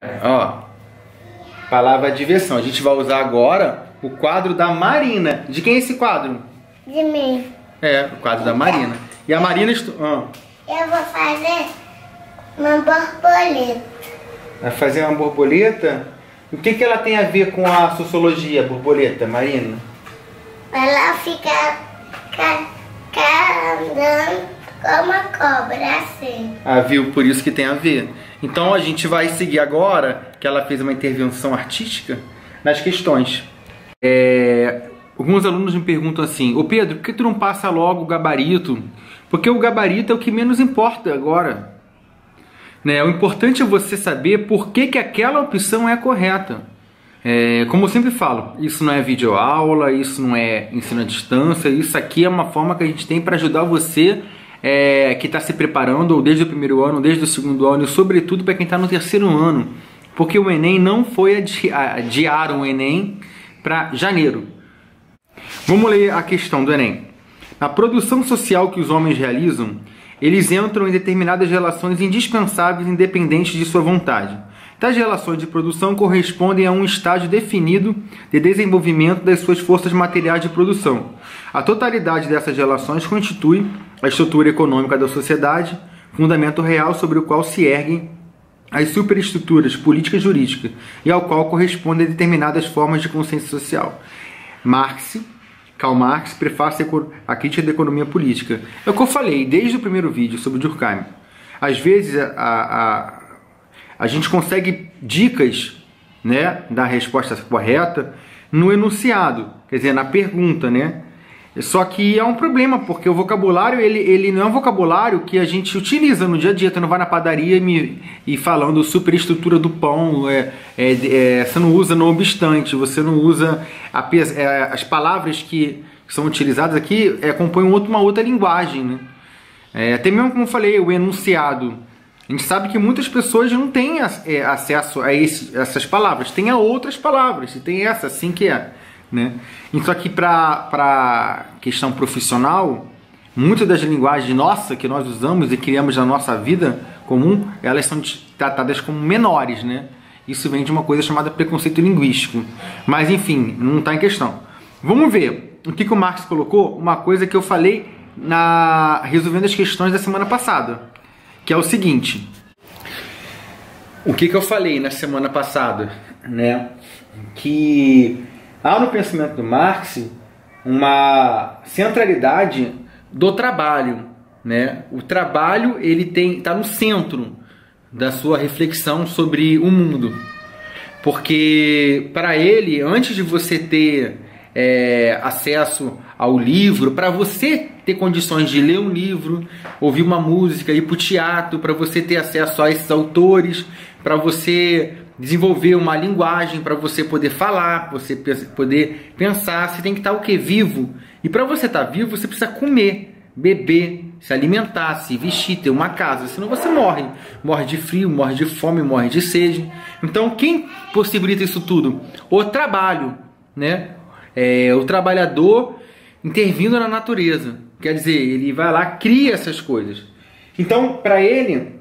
Ó, palavra diversão. A gente vai usar agora o quadro da Marina. De quem é esse quadro? De mim. É, o quadro da Marina. E a Marina... Eu vou fazer uma borboleta. Vai fazer uma borboleta? O que ela tem a ver com a sociologia, borboleta, Marina? Ela fica andando como uma cobra, assim. Ah, viu? Por isso que tem a ver. Então a gente vai seguir agora, que ela fez uma intervenção artística, nas questões. Alguns alunos me perguntam assim: ô Pedro, por que tu não passa logo o gabarito? Porque o gabarito é o que menos importa agora. Né? O importante é você saber por que aquela opção é correta. Como eu sempre falo, isso não é videoaula, isso não é ensino à distância, isso aqui é uma forma que a gente tem para ajudar você que está se preparando, ou desde o primeiro ano, ou desde o segundo ano, e sobretudo para quem está no terceiro ano. Porque o Enem não foi adiar o Enem para janeiro. Vamos ler a questão do Enem. Na produção social que os homens realizam, eles entram em determinadas relações indispensáveis independentes de sua vontade. Tais relações de produção correspondem a um estágio definido de desenvolvimento das suas forças materiais de produção. A totalidade dessas relações constitui a estrutura econômica da sociedade, fundamento real sobre o qual se erguem as superestruturas políticas e jurídicas, e ao qual correspondem determinadas formas de consciência social. Karl Marx, prefácio à crítica da economia política. É o que eu falei desde o primeiro vídeo sobre o Durkheim. Às vezes a gente consegue dicas, né, da resposta correta no enunciado, quer dizer, na pergunta, né? Só que é um problema, porque o vocabulário, ele não é um vocabulário que a gente utiliza no dia a dia. Tu não vai na padaria e falando superestrutura do pão, você não usa no obstante, você não usa as palavras que são utilizadas aqui, compõem uma outra linguagem, né? Até mesmo como eu falei, o enunciado. A gente sabe que muitas pessoas não têm acesso a essas palavras, tem a outras palavras, e tem essa, assim que é. Né? Então aqui para questão profissional, muitas das linguagens nossas que nós usamos e criamos na nossa vida comum, elas são tratadas como menores, né? Isso vem de uma coisa chamada preconceito linguístico. Mas enfim, não está em questão. Vamos ver o que o Marx colocou, uma coisa que eu falei resolvendo as questões da semana passada, que é o seguinte. O que eu falei na semana passada, né? Que há no pensamento do Marx uma centralidade do trabalho, né? O trabalho ele está no centro da sua reflexão sobre o mundo, porque para ele, antes de você ter acesso ao livro, para você ter condições de ler um livro, ouvir uma música, ir para o teatro, para você ter acesso a esses autores, para você desenvolver uma linguagem, para você poder falar, você poder pensar, você tem que estar o quê? Vivo. E para você estar vivo, você precisa comer, beber, se alimentar, se vestir, ter uma casa, senão você morre. Morre de frio, morre de fome, morre de sede. Então quem possibilita isso tudo? O trabalho, né? O trabalhador intervindo na natureza. Quer dizer, ele vai lá, cria essas coisas. Então, para ele,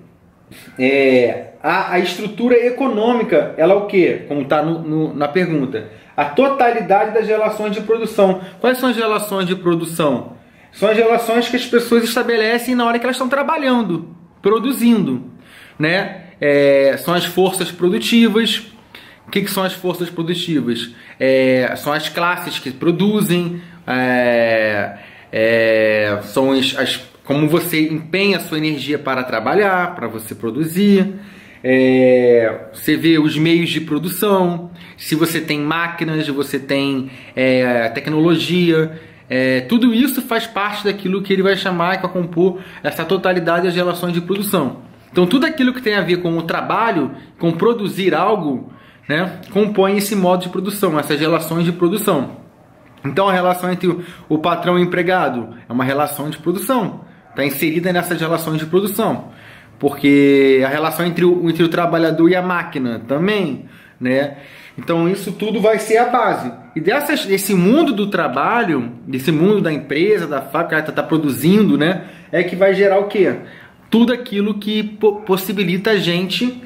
a estrutura econômica, ela é o quê? Como está na pergunta. A totalidade das relações de produção. Quais são as relações de produção? São as relações que as pessoas estabelecem na hora que elas estão trabalhando, produzindo, né? São as forças produtivas. O que são as forças produtivas? São as classes que produzem, são como você empenha a sua energia para trabalhar, para você produzir. Você vê os meios de produção, se você tem máquinas, você tem tecnologia, tudo isso faz parte daquilo que ele vai chamar e vai compor essa totalidade das relações de produção. Então tudo aquilo que tem a ver com o trabalho, com produzir algo, né, compõe esse modo de produção, essas relações de produção. Então a relação entre o patrão e o empregado é uma relação de produção, está inserida nessas relações de produção. Porque a relação entre o trabalhador e a máquina também, né? Então isso tudo vai ser a base. E desse mundo do trabalho, desse mundo da empresa, da fábrica que está produzindo, né? É que vai gerar o quê? Tudo aquilo que possibilita a gente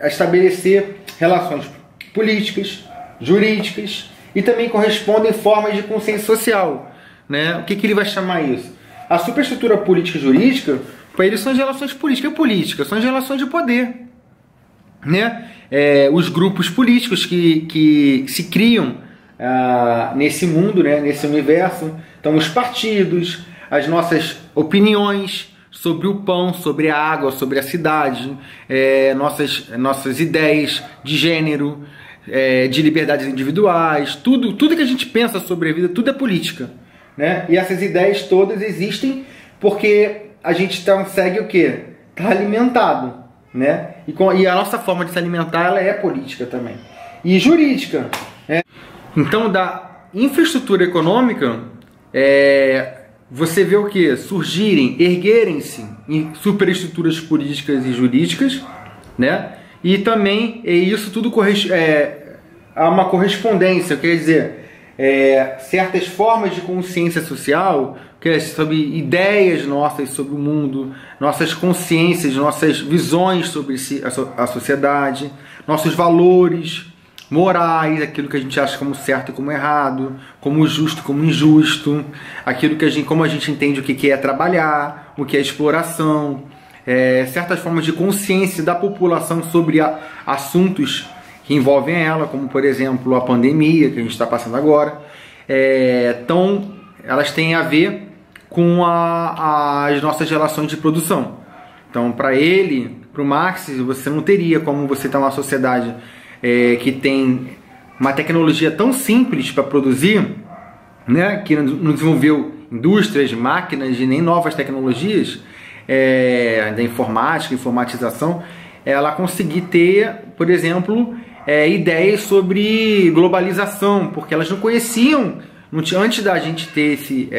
estabelecer relações políticas, jurídicas e também correspondem formas de consciência social, né? O que ele vai chamar isso? A superestrutura política e jurídica, para ele, são as relações políticas, são as relações de poder, né? Os grupos políticos que se criam nesse mundo, né? Nesse universo. Então, os partidos, as nossas opiniões sobre o pão, sobre a água, sobre a cidade, nossas ideias de gênero, de liberdades individuais, tudo que a gente pensa sobre a vida, tudo é política, né? E essas ideias todas existem porque a gente consegue o quê? Tá alimentado, né? E a nossa forma de se alimentar, ela é política também. E jurídica, né? Então, da infraestrutura econômica, você vê o que? Erguerem-se em superestruturas políticas e jurídicas, né? E também isso tudo há uma correspondência, quer dizer, certas formas de consciência social, que é sobre ideias nossas sobre o mundo, nossas consciências, nossas visões sobre a sociedade, nossos valores morais, aquilo que a gente acha como certo e como errado, como justo, como injusto, aquilo que como a gente entende o que é trabalhar, o que é exploração, certas formas de consciência da população sobre assuntos que envolvem ela, como por exemplo a pandemia que a gente está passando agora. Então, elas têm a ver com as nossas relações de produção. Então, para o Marx, você não teria como você estar numa sociedade que tem uma tecnologia tão simples para produzir, né, que não desenvolveu indústrias, máquinas e nem novas tecnologias da informática, informatização, ela conseguir ter, por exemplo, ideias sobre globalização, porque elas não conheciam, antes da gente ter esse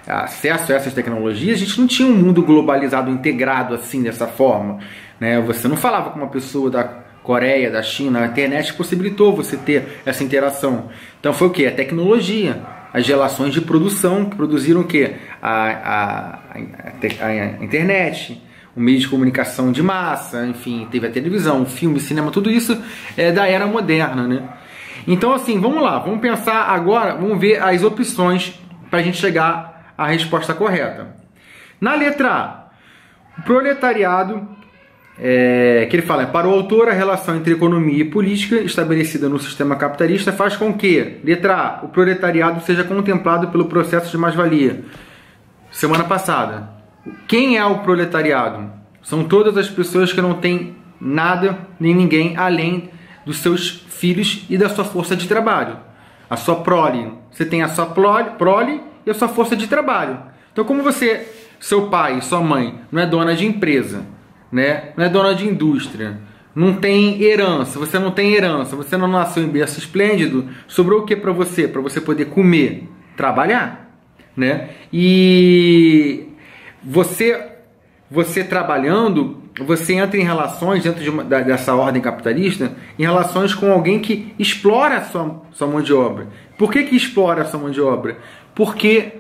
acesso a essas tecnologias, a gente não tinha um mundo globalizado, integrado assim, dessa forma, né? Você não falava com uma pessoa da Coreia, da China, a internet possibilitou você ter essa interação. Então foi o que? A tecnologia, as relações de produção que produziram o que? A internet, o meio de comunicação de massa, enfim, teve a televisão, o filme, o cinema, tudo isso é da era moderna, né? Então assim, vamos lá, vamos pensar agora, vamos ver as opções para a gente chegar à resposta correta. Na letra A, o proletariado, que ele fala, para o autor, a relação entre economia e política estabelecida no sistema capitalista faz com que, letra A, o proletariado seja contemplado pelo processo de mais-valia. Semana passada, quem é o proletariado? São todas as pessoas que não têm nada nem ninguém além dos seus filhos e da sua força de trabalho. A sua prole. Você tem a sua prole e a sua força de trabalho. Então, como seu pai, sua mãe, não é dona de empresa, né? Não é dona de indústria, não tem herança, você não tem herança, você não nasceu em berço esplêndido, sobrou o que para você? Para você poder comer, trabalhar, né? E você trabalhando, você entra em relações dentro dessa ordem capitalista, em relações com alguém que explora a sua mão de obra. Por que explora a sua mão de obra? Porque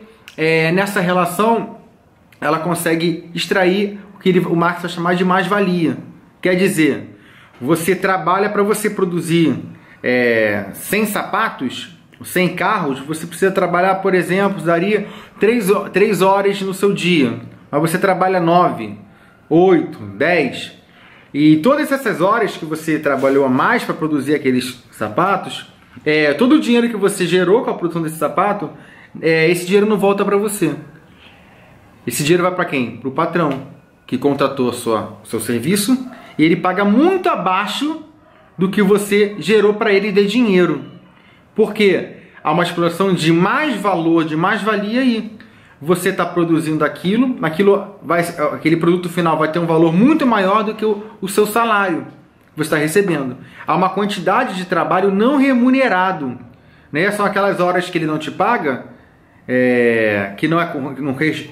nessa relação ela consegue extrair o que o Marx vai chamar de mais-valia. Quer dizer, você trabalha para você produzir 100 sapatos, 100 carros, você precisa trabalhar, por exemplo, daria 3 horas no seu dia, mas você trabalha 9, 8, 10, e todas essas horas que você trabalhou a mais para produzir aqueles sapatos, todo o dinheiro que você gerou com a produção desse sapato, esse dinheiro não volta para você. Esse dinheiro vai para quem? Para o patrão, que contratou seu serviço, e ele paga muito abaixo do que você gerou para ele de dinheiro. Por quê? Há uma exploração de mais valor, de mais-valia aí. Você está produzindo aquele produto final vai ter um valor muito maior do que o seu salário que você está recebendo. Há uma quantidade de trabalho não remunerado, né? São aquelas horas que ele não te paga, que não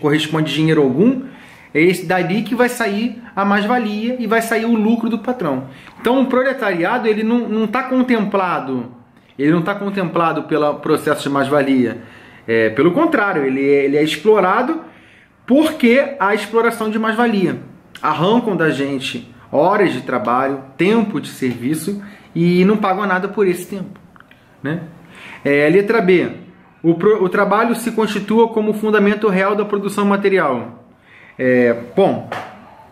corresponde a dinheiro algum. É esse dali que vai sair a mais-valia e vai sair o lucro do patrão. Então o proletariado ele não está contemplado, pelo processo de mais-valia. Pelo contrário, ele é explorado porque há exploração de mais-valia. Arrancam da gente horas de trabalho, tempo de serviço e não pagam nada por esse tempo, né? Letra B. O trabalho se constitua como fundamento real da produção material. Bom,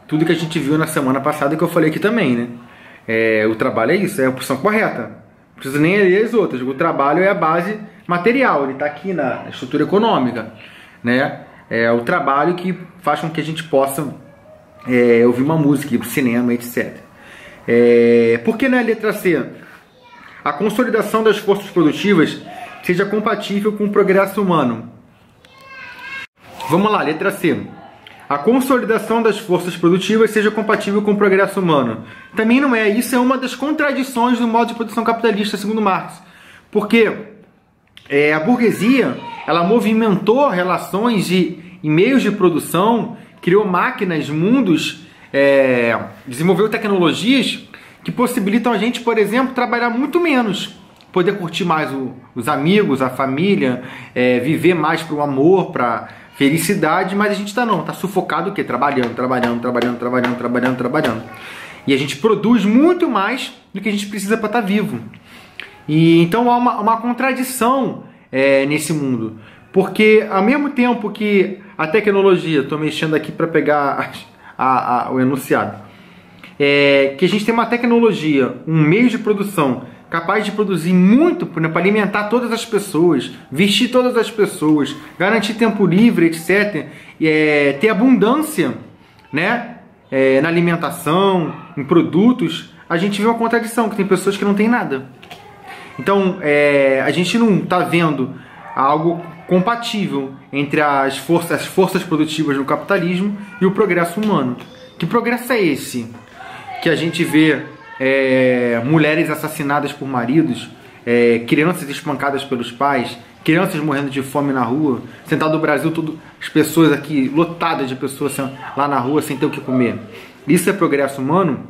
tudo que a gente viu na semana passada que eu falei aqui também, né? O trabalho é isso, é a opção correta. Não preciso nem ler as outras. O trabalho é a base material, ele está aqui na estrutura econômica, né? É o trabalho que faz com que a gente possa ouvir uma música, ir para o cinema, etc. Por que não é a letra C? A consolidação das forças produtivas seja compatível com o progresso humano. Vamos lá, letra C. A consolidação das forças produtivas seja compatível com o progresso humano. Também não é. Isso é uma das contradições do modo de produção capitalista, segundo Marx. Porque a burguesia, ela movimentou relações e meios de produção, criou máquinas, mundos, desenvolveu tecnologias que possibilitam a gente, por exemplo, trabalhar muito menos, poder curtir mais os amigos, a família, viver mais para o amor, para felicidade, mas a gente tá sufocado o quê? Trabalhando. E a gente produz muito mais do que a gente precisa para estar vivo. E então há uma contradição nesse mundo. Porque ao mesmo tempo que a tecnologia, estou mexendo aqui para pegar o enunciado, que a gente tem uma tecnologia, um meio de produção capaz de produzir muito para alimentar todas as pessoas, vestir todas as pessoas, garantir tempo livre, etc. Ter abundância, né? Na alimentação, em produtos, a gente vê uma contradição, que tem pessoas que não têm nada. Então, a gente não está vendo algo compatível entre as forças produtivas do capitalismo e o progresso humano. Que progresso é esse? Que a gente vê mulheres assassinadas por maridos, crianças espancadas pelos pais, crianças morrendo de fome na rua, sentado no Brasil, as pessoas aqui, lotadas de pessoas lá na rua sem ter o que comer. Isso é progresso humano?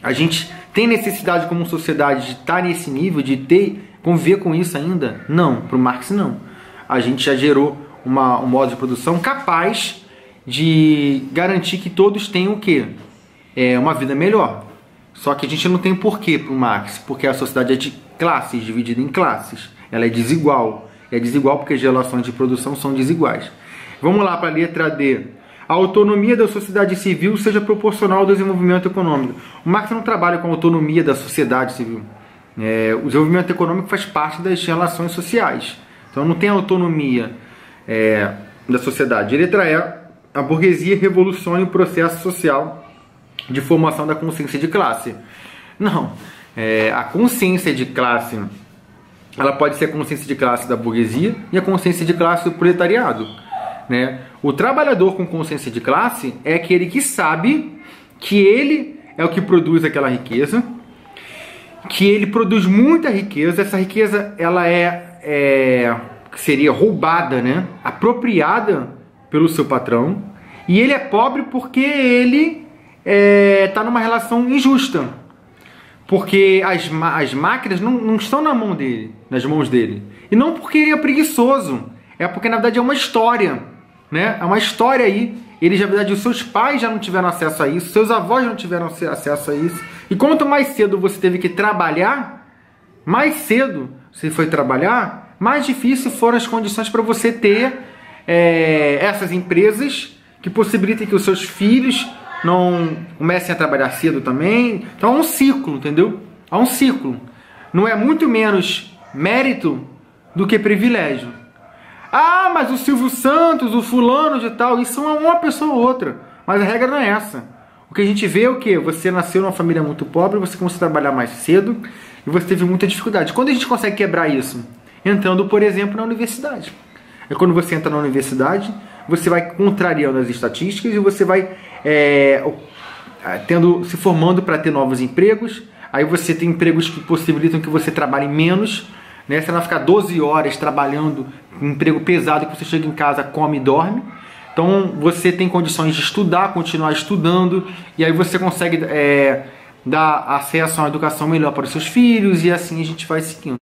A gente tem necessidade como sociedade de estar nesse nível, de conviver com isso ainda? Não, para o Marx não. A gente já gerou um modo de produção capaz de garantir que todos tenham o quê? Uma vida melhor. Só que a gente não tem porquê para o Marx, porque a sociedade é de classes, dividida em classes. Ela é desigual. É desigual porque as relações de produção são desiguais. Vamos lá para a letra D. A autonomia da sociedade civil seja proporcional ao desenvolvimento econômico. O Marx não trabalha com a autonomia da sociedade civil. O desenvolvimento econômico faz parte das relações sociais. Então não tem autonomia da sociedade. A letra E. A burguesia revoluciona o processo social de formação da consciência de classe. Não. A consciência de classe, ela pode ser a consciência de classe da burguesia e a consciência de classe do proletariado, né? O trabalhador com consciência de classe é aquele que sabe que ele é o que produz aquela riqueza, que ele produz muita riqueza. Essa riqueza ela seria roubada, né? Apropriada pelo seu patrão, e ele é pobre porque ele está numa relação injusta, porque as máquinas não estão nas mãos dele, e não porque ele é preguiçoso, é porque na verdade é uma história, né? É uma história aí. Ele, na verdade, os seus pais já não tiveram acesso a isso, seus avós já não tiveram acesso a isso, e quanto mais cedo você teve que trabalhar, mais cedo você foi trabalhar, mais difícil foram as condições para você ter essas empresas que possibilitem que os seus filhos não comecem a trabalhar cedo também. Então há um ciclo, entendeu? Há um ciclo. Não é muito menos mérito do que privilégio. Ah, mas o Silvio Santos, o fulano de tal, isso é uma pessoa ou outra. Mas a regra não é essa. O que a gente vê é o quê? Você nasceu numa família muito pobre, você começou a trabalhar mais cedo e você teve muita dificuldade. Quando a gente consegue quebrar isso? Entrando, por exemplo, na universidade. É quando você entra na universidade, você vai contrariando as estatísticas e você vai se formando para ter novos empregos. Aí você tem empregos que possibilitam que você trabalhe menos, né? Você não vai ficar 12 horas trabalhando, um emprego pesado que você chega em casa, come e dorme. Então você tem condições de estudar, continuar estudando, e aí você consegue dar acesso a uma educação melhor para os seus filhos, e assim a gente vai seguindo.